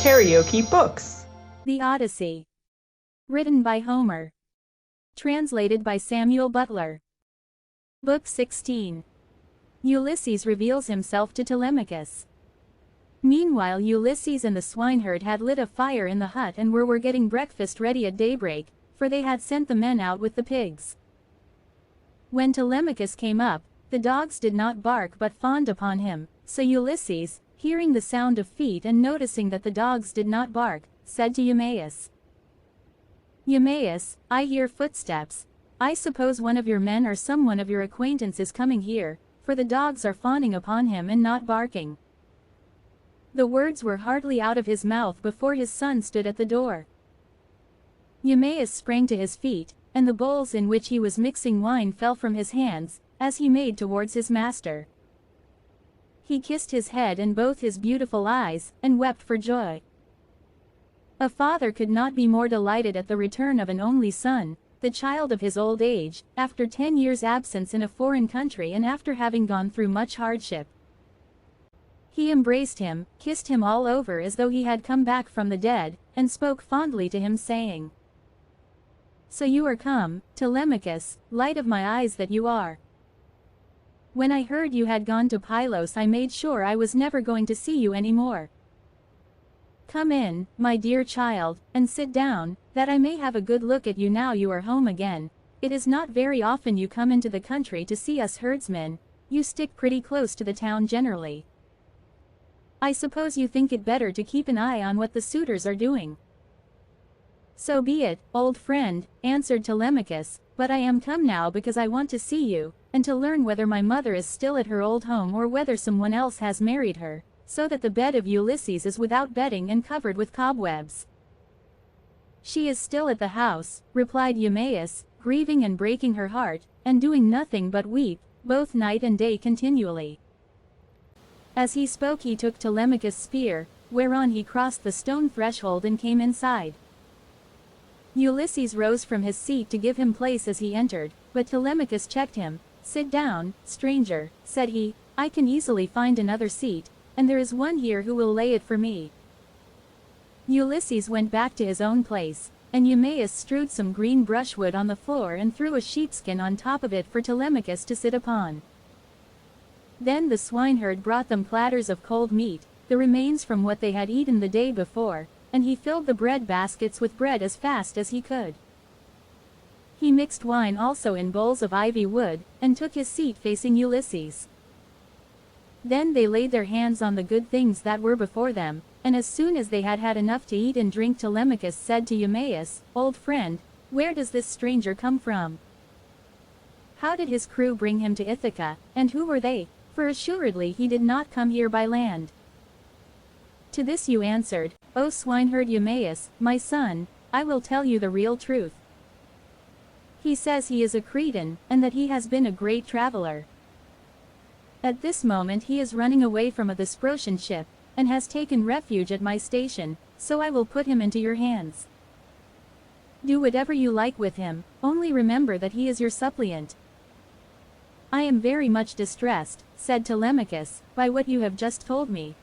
KaraokeBooks. The Odyssey. Written by Homer. Translated by Samuel Butler. Book 16. Ulysses reveals himself to Telemachus. Meanwhile, Ulysses and the swineherd had lit a fire in the hut and were getting breakfast ready at daybreak, for they had sent the men out with the pigs. When Telemachus came up, the dogs did not bark but fawned upon him, so Ulysses, hearing the sound of feet and noticing that the dogs did not bark, said to Eumaeus, "Eumaeus, I hear footsteps. I suppose one of your men or someone of your acquaintance is coming here, for the dogs are fawning upon him and not barking." The words were hardly out of his mouth before his son stood at the door. Eumaeus sprang to his feet, and the bowls in which he was mixing wine fell from his hands, as he made towards his master. He kissed his head and both his beautiful eyes, and wept for joy. A father could not be more delighted at the return of an only son, the child of his old age, after 10 years' absence in a foreign country and after having gone through much hardship. He embraced him, kissed him all over as though he had come back from the dead, and spoke fondly to him saying, "So you are come, Telemachus, light of my eyes that you are. When I heard you had gone to Pylos, I made sure I was never going to see you any more. Come in, my dear child, and sit down, that I may have a good look at you now you are home again. It is not very often you come into the country to see us herdsmen, you stick pretty close to the town generally. I suppose you think it better to keep an eye on what the suitors are doing." "So be it, old friend," answered Telemachus, "but I am come now because I want to see you, and to learn whether my mother is still at her old home or whether someone else has married her, so that the bed of Ulysses is without bedding and covered with cobwebs." "She is still at the house," replied Eumaeus, grieving and breaking her heart, and doing nothing but weep, both night and day continually. As he spoke he took Telemachus' spear, whereon he crossed the stone threshold and came inside. Ulysses rose from his seat to give him place as he entered, but Telemachus checked him. "Sit down, stranger," said he, "I can easily find another seat, and there is one here who will lay it for me." Ulysses went back to his own place, and Eumaeus strewed some green brushwood on the floor and threw a sheepskin on top of it for Telemachus to sit upon. Then the swineherd brought them platters of cold meat, the remains from what they had eaten the day before, and he filled the bread baskets with bread as fast as he could. He mixed wine also in bowls of ivy wood, and took his seat facing Ulysses. Then they laid their hands on the good things that were before them, and as soon as they had had enough to eat and drink, Telemachus said to Eumaeus, "Old friend, where does this stranger come from? How did his crew bring him to Ithaca, and who were they? For assuredly he did not come here by land." To this you answered, "O swineherd Eumaeus, my son, I will tell you the real truth. He says he is a Cretan, and that he has been a great traveler. At this moment he is running away from a Thesprotian ship, and has taken refuge at my station, so I will put him into your hands. Do whatever you like with him, only remember that he is your suppliant." "I am very much distressed," said Telemachus, "by what you have just told me.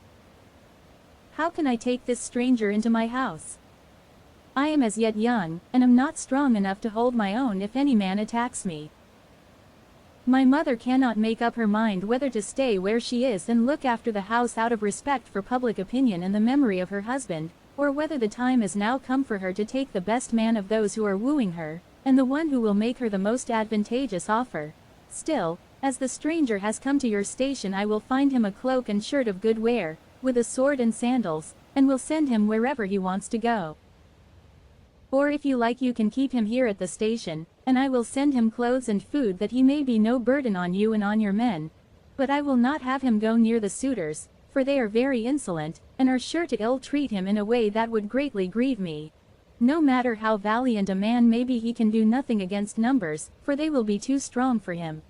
How can I take this stranger into my house? I am as yet young, and am not strong enough to hold my own if any man attacks me. My mother cannot make up her mind whether to stay where she is and look after the house out of respect for public opinion and the memory of her husband, or whether the time is now come for her to take the best man of those who are wooing her, and the one who will make her the most advantageous offer. Still, as the stranger has come to your station, I will find him a cloak and shirt of good wear, with a sword and sandals, and will send him wherever he wants to go. Or if you like, you can keep him here at the station, and I will send him clothes and food that he may be no burden on you and on your men. But I will not have him go near the suitors, for they are very insolent, and are sure to ill-treat him in a way that would greatly grieve me. No matter how valiant a man may be, he can do nothing against numbers, for they will be too strong for him."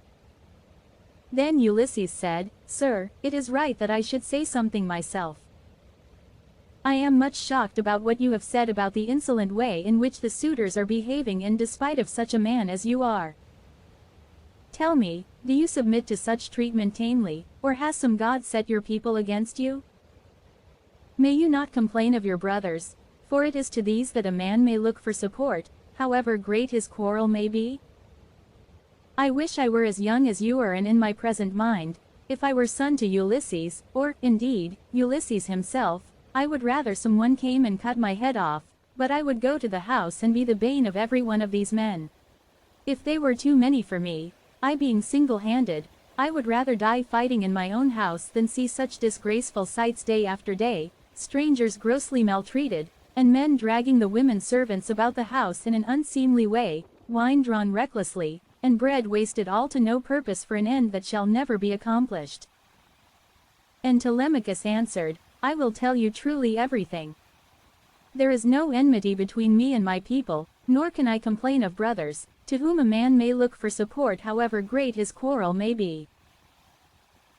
Then Ulysses said, "Sir, it is right that I should say something myself. I am much shocked about what you have said about the insolent way in which the suitors are behaving in despite of such a man as you are. Tell me, do you submit to such treatment tamely, or has some god set your people against you? May you not complain of your brothers, for it is to these that a man may look for support, however great his quarrel may be? I wish I were as young as you are and in my present mind. If I were son to Ulysses, or, indeed, Ulysses himself, I would rather someone came and cut my head off, but I would go to the house and be the bane of every one of these men. If they were too many for me, I being single-handed, I would rather die fighting in my own house than see such disgraceful sights day after day, strangers grossly maltreated, and men dragging the women servants about the house in an unseemly way, wine drawn recklessly, and bread wasted all to no purpose for an end that shall never be accomplished. And Telemachus answered, I will tell you truly everything. There is no enmity between me and my people, nor can I complain of brothers, to whom a man may look for support however great his quarrel may be.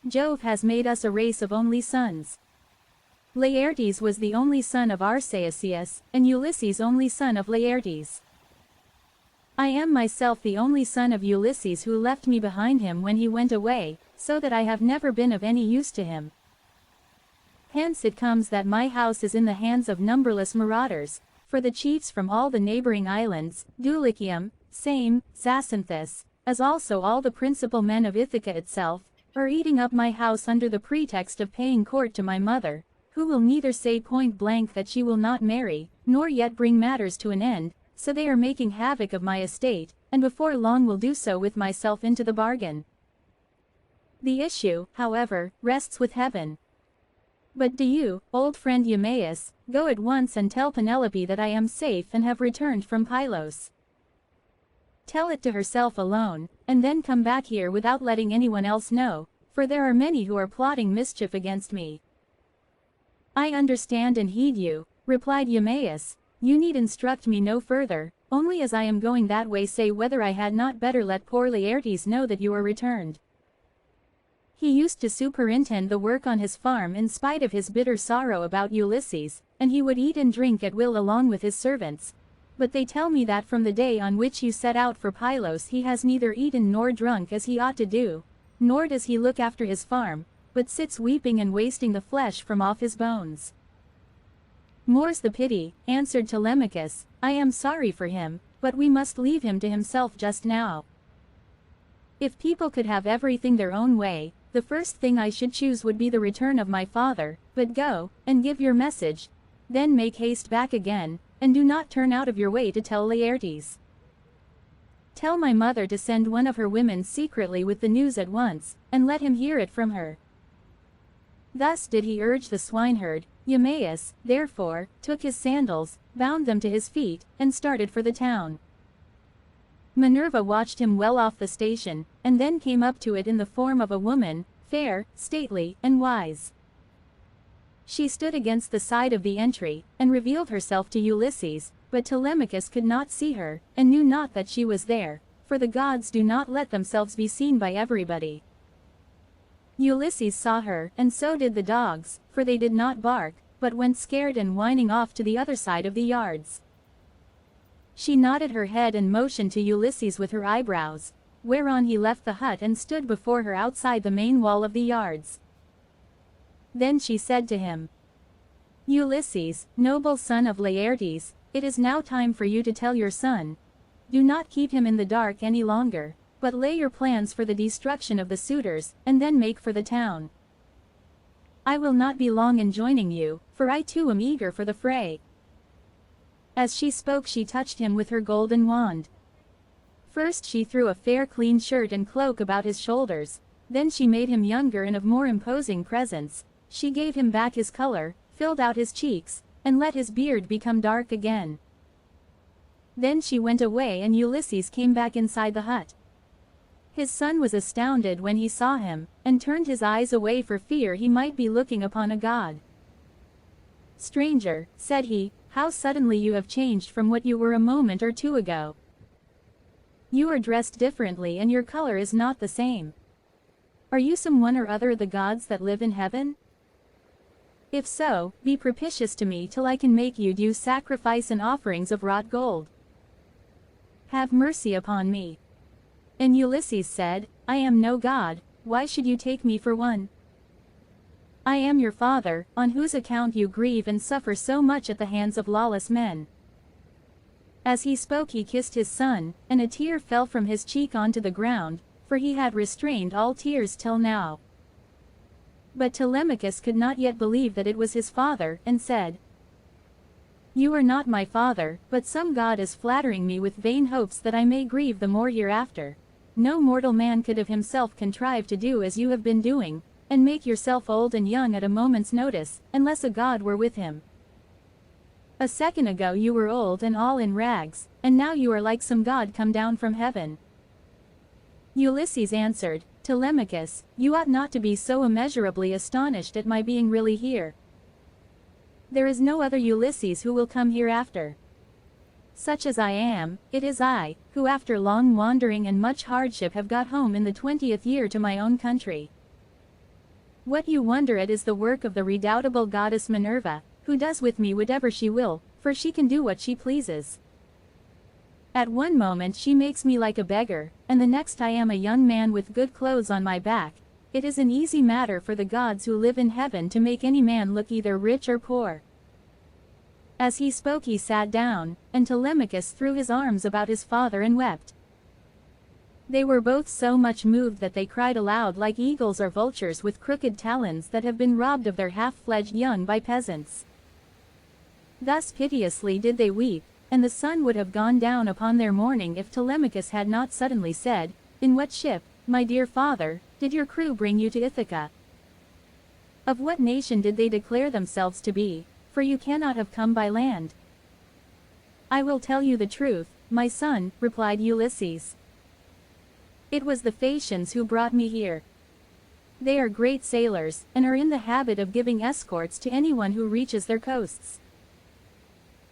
Jove has made us a race of only sons. Laertes was the only son of Arceisius, and Ulysses only son of Laertes. I am myself the only son of Ulysses who left me behind him when he went away, so that I have never been of any use to him. Hence it comes that my house is in the hands of numberless marauders, for the chiefs from all the neighboring islands, Dulichium, Same, Zacynthus, as also all the principal men of Ithaca itself, are eating up my house under the pretext of paying court to my mother, who will neither say point blank that she will not marry, nor yet bring matters to an end, so they are making havoc of my estate, and before long will do so with myself into the bargain. The issue, however, rests with heaven. But do you, old friend Eumaeus, go at once and tell Penelope that I am safe and have returned from Pylos. Tell it to herself alone, and then come back here without letting anyone else know, for there are many who are plotting mischief against me. I understand and heed you, replied Eumaeus. You need instruct me no further, only as I am going that way say whether I had not better let poor Laertes know that you are returned. He used to superintend the work on his farm in spite of his bitter sorrow about Ulysses, and he would eat and drink at will along with his servants. But they tell me that from the day on which you set out for Pylos he has neither eaten nor drunk as he ought to do, nor does he look after his farm, but sits weeping and wasting the flesh from off his bones. More's the pity, answered Telemachus, I am sorry for him, but we must leave him to himself just now. If people could have everything their own way, the first thing I should choose would be the return of my father, but go, and give your message, then make haste back again, and do not turn out of your way to tell Laertes. Tell my mother to send one of her women secretly with the news at once, and let him hear it from her. Thus did he urge the swineherd. Eumaeus, therefore, took his sandals, bound them to his feet, and started for the town. Minerva watched him well off the station, and then came up to it in the form of a woman, fair, stately, and wise. She stood against the side of the entry, and revealed herself to Ulysses, but Telemachus could not see her, and knew not that she was there, for the gods do not let themselves be seen by everybody. Ulysses saw her, and so did the dogs, for they did not bark, but went scared and whining off to the other side of the yards. She nodded her head and motioned to Ulysses with her eyebrows, whereon he left the hut and stood before her outside the main wall of the yards. Then she said to him, Ulysses, noble son of Laertes, it is now time for you to tell your son. Do not keep him in the dark any longer, but lay your plans for the destruction of the suitors, and then make for the town. I will not be long in joining you, for I too am eager for the fray. As she spoke she touched him with her golden wand. First she threw a fair clean shirt and cloak about his shoulders, then she made him younger and of more imposing presence, she gave him back his color, filled out his cheeks, and let his beard become dark again. Then she went away and Ulysses came back inside the hut. His son was astounded when he saw him, and turned his eyes away for fear he might be looking upon a god. Stranger, said he, how suddenly you have changed from what you were a moment or two ago. You are dressed differently and your color is not the same. Are you some one or other of the gods that live in heaven? If so, be propitious to me till I can make you due sacrifice and offerings of wrought gold. Have mercy upon me. And Ulysses said, I am no god, why should you take me for one? I am your father, on whose account you grieve and suffer so much at the hands of lawless men." As he spoke he kissed his son, and a tear fell from his cheek onto the ground, for he had restrained all tears till now. But Telemachus could not yet believe that it was his father, and said, "You are not my father, but some god is flattering me with vain hopes that I may grieve the more hereafter. No mortal man could of himself contrive to do as you have been doing, and make yourself old and young at a moment's notice, unless a god were with him. A second ago you were old and all in rags, and now you are like some god come down from heaven." Ulysses answered, "Telemachus, you ought not to be so immeasurably astonished at my being really here. There is no other Ulysses who will come hereafter. Such as I am, it is I, who after long wandering and much hardship have got home in the 20th year to my own country. What you wonder at is the work of the redoubtable goddess Minerva, who does with me whatever she will, for she can do what she pleases. At one moment she makes me like a beggar, and the next I am a young man with good clothes on my back. It is an easy matter for the gods who live in heaven to make any man look either rich or poor." As he spoke he sat down, and Telemachus threw his arms about his father and wept. They were both so much moved that they cried aloud like eagles or vultures with crooked talons that have been robbed of their half-fledged young by peasants. Thus piteously did they weep, and the sun would have gone down upon their mourning if Telemachus had not suddenly said, "In what ship, my dear father, did your crew bring you to Ithaca? Of what nation did they declare themselves to be, for you cannot have come by land?" "I will tell you the truth, my son," replied Ulysses. "It was the Phaeacians who brought me here. They are great sailors, and are in the habit of giving escorts to anyone who reaches their coasts.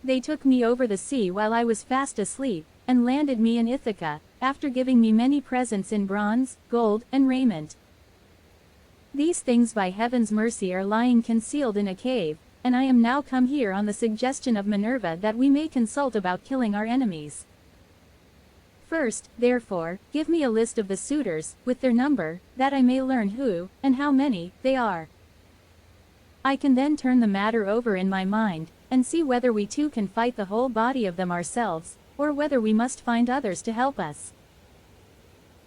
They took me over the sea while I was fast asleep, and landed me in Ithaca, after giving me many presents in bronze, gold, and raiment. These things by heaven's mercy are lying concealed in a cave, and I am now come here on the suggestion of Minerva that we may consult about killing our enemies. First, therefore, give me a list of the suitors, with their number, that I may learn who, and how many, they are. I can then turn the matter over in my mind, and see whether we too can fight the whole body of them ourselves, or whether we must find others to help us."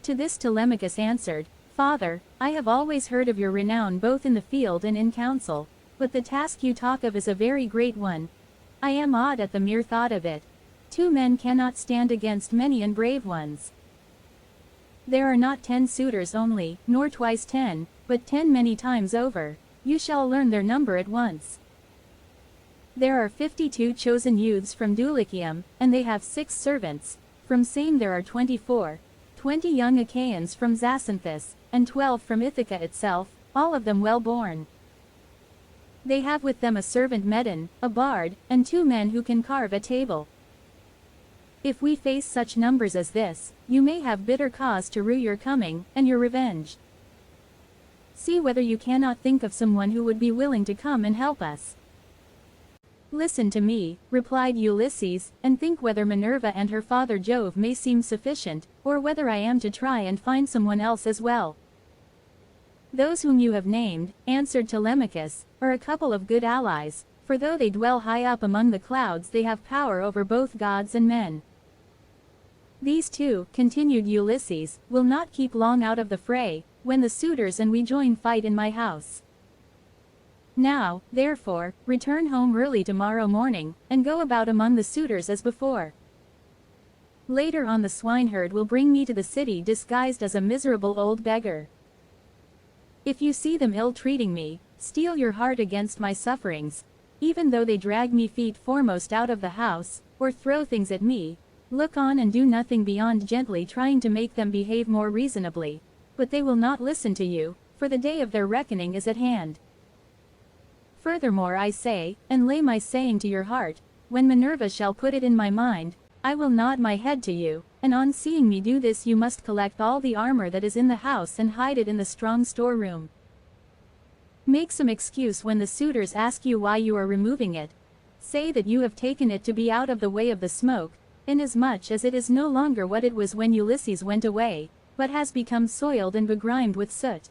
To this Telemachus answered, "Father, I have always heard of your renown both in the field and in council, but the task you talk of is a very great one. I am awed at the mere thought of it. 2 men cannot stand against many and brave ones. There are not 10 suitors only, nor twice 10, but 10 many times over. You shall learn their number at once. There are 52 chosen youths from Dulichium, and they have 6 servants. From Same there are 24, 20 young Achaeans from Zacynthus, and 12 from Ithaca itself, all of them well born. They have with them a servant Medon, a bard, and 2 men who can carve a table. If we face such numbers as this, you may have bitter cause to rue your coming, and your revenge. See whether you cannot think of someone who would be willing to come and help us." "Listen to me," replied Ulysses, "and think whether Minerva and her father Jove may seem sufficient, or whether I am to try and find someone else as well." "Those whom you have named," answered Telemachus, "are a couple of good allies, for though they dwell high up among the clouds they have power over both gods and men. These 2, continued Ulysses, will not keep long out of the fray, when the suitors and we join fight in my house. Now, therefore, return home early tomorrow morning, and go about among the suitors as before. Later on the swineherd will bring me to the city disguised as a miserable old beggar. If you see them ill-treating me, steel your heart against my sufferings, even though they drag me feet foremost out of the house, or throw things at me. Look on and do nothing beyond gently trying to make them behave more reasonably, but they will not listen to you, for the day of their reckoning is at hand. Furthermore I say, and lay my saying to your heart, when Minerva shall put it in my mind, I will nod my head to you, and on seeing me do this you must collect all the armor that is in the house and hide it in the strong storeroom. Make some excuse when the suitors ask you why you are removing it. Say that you have taken it to be out of the way of the smoke, inasmuch as it is no longer what it was when Ulysses went away, but has become soiled and begrimed with soot.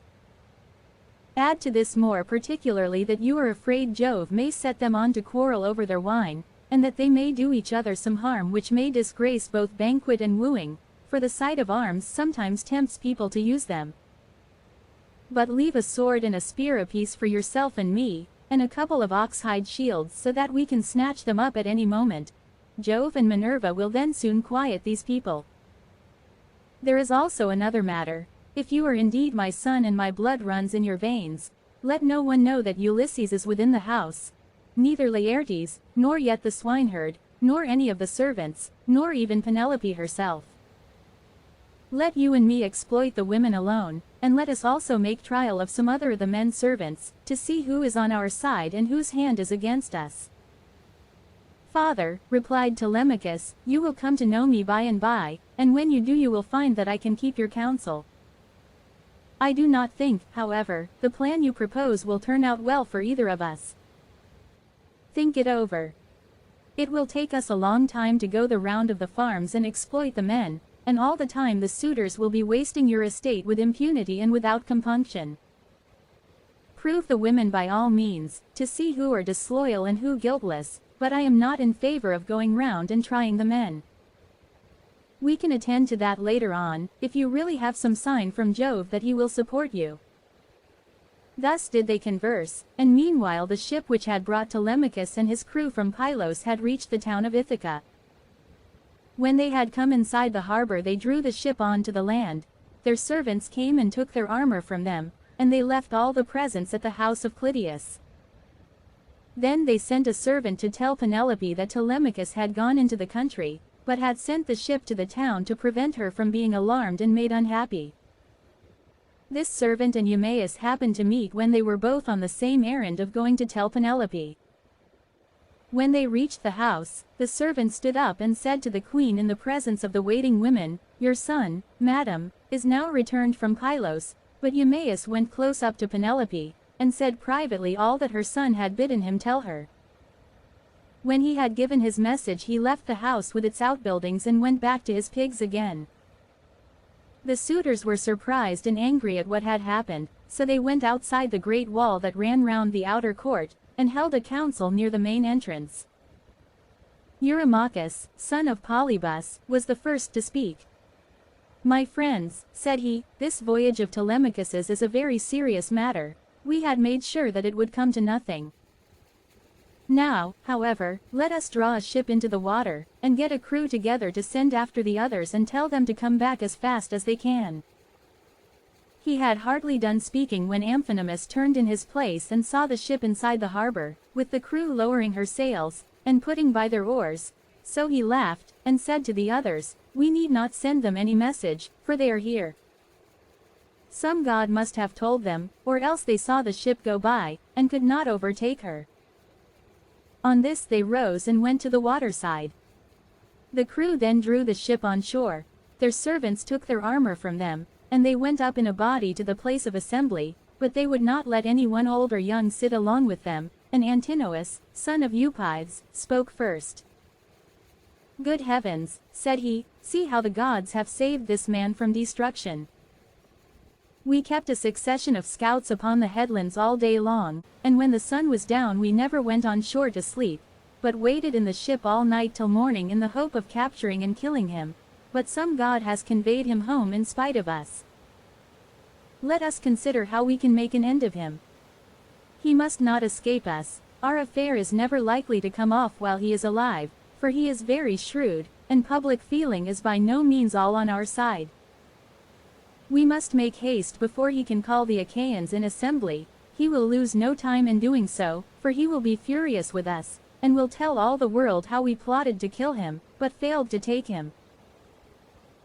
Add to this more particularly that you are afraid Jove may set them on to quarrel over their wine, and that they may do each other some harm which may disgrace both banquet and wooing, for the sight of arms sometimes tempts people to use them. But leave a sword and a spear apiece for yourself and me, and a couple of ox-hide shields so that we can snatch them up at any moment. Jove and Minerva will then soon quiet these people. There is also another matter. If you are indeed my son and my blood runs in your veins, let no one know that Ulysses is within the house, neither Laertes, nor yet the swineherd, nor any of the servants, nor even Penelope herself. Let you and me exploit the women alone, and let us also make trial of some other of the men servants, to see who is on our side and whose hand is against us. Father, replied Telemachus, you will come to know me by and by, and when you do you will find that I can keep your counsel. I do not think, however, the plan you propose will turn out well for either of us. Think it over. It will take us a long time to go the round of the farms and exploit the men, and all the time the suitors will be wasting your estate with impunity and without compunction. Prove the women by all means, to see who are disloyal and who guiltless, but I am not in favor of going round and trying the men. We can attend to that later on, if you really have some sign from Jove that he will support you. Thus did they converse, and meanwhile the ship which had brought Telemachus and his crew from Pylos had reached the town of Ithaca. When they had come inside the harbor they drew the ship on to the land. Their servants came and took their armor from them, and they left all the presents at the house of Clytius. Then they sent a servant to tell Penelope that Telemachus had gone into the country, but had sent the ship to the town to prevent her from being alarmed and made unhappy. This servant and Eumaeus happened to meet when they were both on the same errand of going to tell Penelope. When they reached the house, the servant stood up and said to the queen in the presence of the waiting women, your son, madam, is now returned from Pylos. But Eumaeus went close up to Penelope, and said privately all that her son had bidden him tell her. When he had given his message he left the house with its outbuildings and went back to his pigs again. The suitors were surprised and angry at what had happened, so they went outside the great wall that ran round the outer court, and held a council near the main entrance. Eurymachus, son of Polybus, was the first to speak. My friends, said he, this voyage of Telemachus's is a very serious matter. We had made sure that it would come to nothing. Now, however, let us draw a ship into the water, and get a crew together to send after the others and tell them to come back as fast as they can. He had hardly done speaking when Amphinomus turned in his place and saw the ship inside the harbor, with the crew lowering her sails, and putting by their oars. So he laughed, and said to the others, we need not send them any message, for they are here. Some god must have told them, or else they saw the ship go by, and could not overtake her. On this they rose and went to the waterside. The crew then drew the ship on shore. Their servants took their armor from them, and they went up in a body to the place of assembly, but they would not let anyone old or young sit along with them, and Antinous, son of Eupides, spoke first. Good heavens, said he, see how the gods have saved this man from destruction. We kept a succession of scouts upon the headlands all day long, and when the sun was down we never went on shore to sleep, but waited in the ship all night till morning in the hope of capturing and killing him, but some god has conveyed him home in spite of us. Let us consider how we can make an end of him. He must not escape us. Our affair is never likely to come off while he is alive, for he is very shrewd, and public feeling is by no means all on our side. We must make haste before he can call the Achaeans in assembly. He will lose no time in doing so, for he will be furious with us, and will tell all the world how we plotted to kill him, but failed to take him.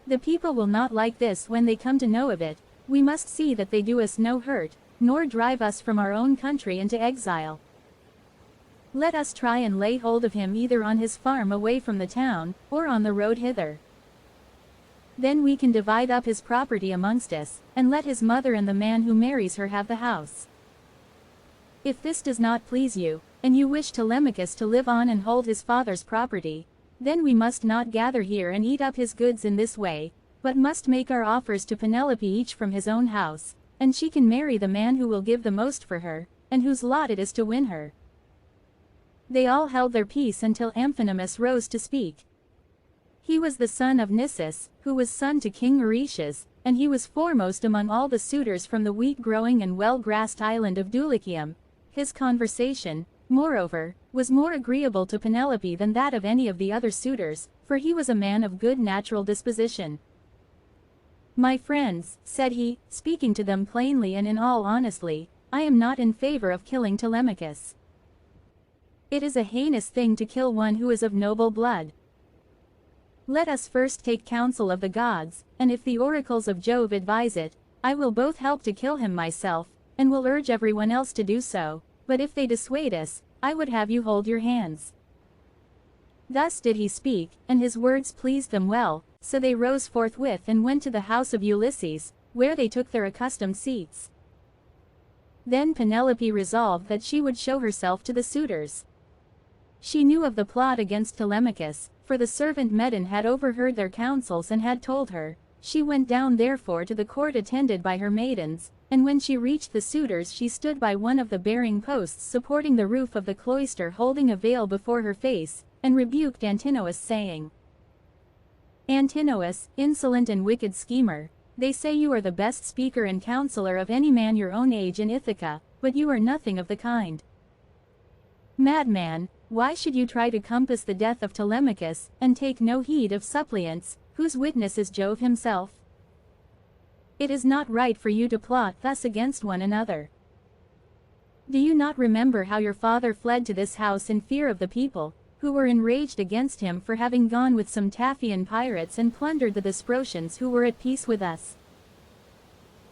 The people will not like this when they come to know of it. We must see that they do us no hurt, nor drive us from our own country into exile. Let us try and lay hold of him either on his farm away from the town, or on the road hither. Then we can divide up his property amongst us, and let his mother and the man who marries her have the house. If this does not please you, and you wish Telemachus to live on and hold his father's property, then we must not gather here and eat up his goods in this way, but must make our offers to Penelope each from his own house, and she can marry the man who will give the most for her, and whose lot it is to win her." They all held their peace until Amphinomus rose to speak. He was the son of Nisus, who was son to King Eurystheus, and he was foremost among all the suitors from the wheat-growing and well-grassed island of Dulichium. His conversation, moreover, was more agreeable to Penelope than that of any of the other suitors, for he was a man of good natural disposition. "My friends," said he, speaking to them plainly and in all honesty, "I am not in favor of killing Telemachus. It is a heinous thing to kill one who is of noble blood. Let us first take counsel of the gods, and if the oracles of Jove advise it, I will both help to kill him myself, and will urge everyone else to do so, but if they dissuade us, I would have you hold your hands." Thus did he speak, and his words pleased them well, so they rose forthwith and went to the house of Ulysses, where they took their accustomed seats. Then Penelope resolved that she would show herself to the suitors. She knew of the plot against Telemachus, for the servant Medon had overheard their counsels and had told her. She went down therefore to the court attended by her maidens, and when she reached the suitors she stood by one of the bearing posts supporting the roof of the cloister holding a veil before her face, and rebuked Antinous saying, "Antinous, insolent and wicked schemer, they say you are the best speaker and counselor of any man your own age in Ithaca, but you are nothing of the kind. Madman, why should you try to compass the death of Telemachus, and take no heed of suppliants, whose witness is Jove himself? It is not right for you to plot thus against one another. Do you not remember how your father fled to this house in fear of the people, who were enraged against him for having gone with some Taphian pirates and plundered the Thesprotians who were at peace with us?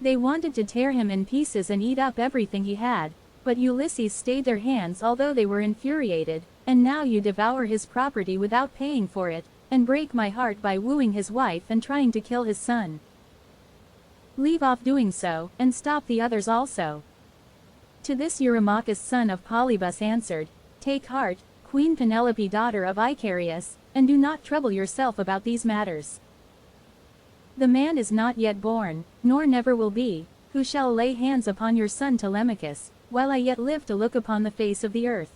They wanted to tear him in pieces and eat up everything he had, but Ulysses stayed their hands although they were infuriated, and now you devour his property without paying for it, and break my heart by wooing his wife and trying to kill his son. Leave off doing so, and stop the others also." To this Eurymachus son of Polybus answered, "Take heart, Queen Penelope daughter of Icarius, and do not trouble yourself about these matters. The man is not yet born, nor never will be, who shall lay hands upon your son Telemachus, while I yet live to look upon the face of the earth.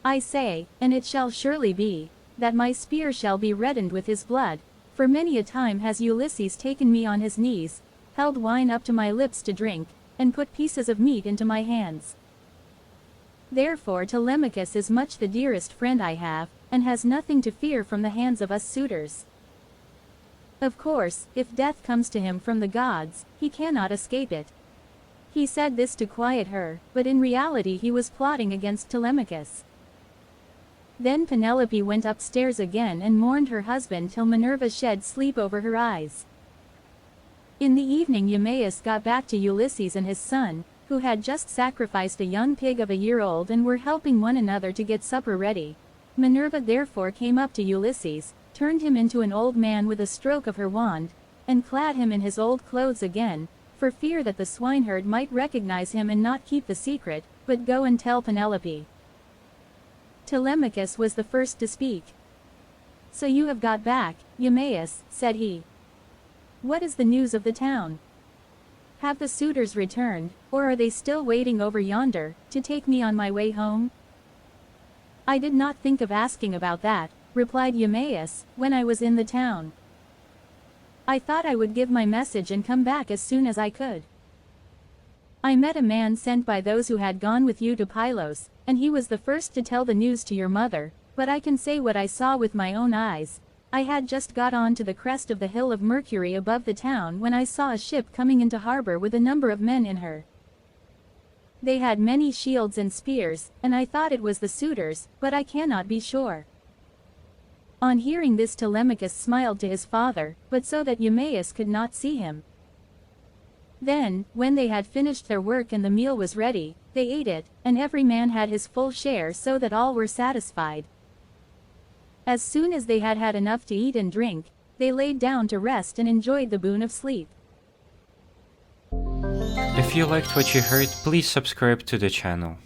I say, and it shall surely be, that my spear shall be reddened with his blood, for many a time has Ulysses taken me on his knees, held wine up to my lips to drink, and put pieces of meat into my hands. Therefore Telemachus is much the dearest friend I have, and has nothing to fear from the hands of us suitors. Of course, if death comes to him from the gods, he cannot escape it." He said this to quiet her, but in reality he was plotting against Telemachus. Then Penelope went upstairs again and mourned her husband till Minerva shed sleep over her eyes. In the evening Eumaeus got back to Ulysses and his son, who had just sacrificed a young pig of a year old and were helping one another to get supper ready. Minerva therefore came up to Ulysses, turned him into an old man with a stroke of her wand, and clad him in his old clothes again, for fear that the swineherd might recognize him and not keep the secret, but go and tell Penelope. Telemachus was the first to speak. "So you have got back, Eumaeus," said he. "What is the news of the town? Have the suitors returned, or are they still waiting over yonder, to take me on my way home?" "I did not think of asking about that," replied Eumaeus, "when I was in the town. I thought I would give my message and come back as soon as I could. I met a man sent by those who had gone with you to Pylos, and he was the first to tell the news to your mother, but I can say what I saw with my own eyes. I had just got on to the crest of the hill of Mercury above the town when I saw a ship coming into harbor with a number of men in her. They had many shields and spears, and I thought it was the suitors, but I cannot be sure." On hearing this Telemachus smiled to his father, but so that Eumaeus could not see him. Then, when they had finished their work and the meal was ready, they ate it, and every man had his full share so that all were satisfied. As soon as they had had enough to eat and drink, they laid down to rest and enjoyed the boon of sleep. If you liked what you heard, please subscribe to the channel.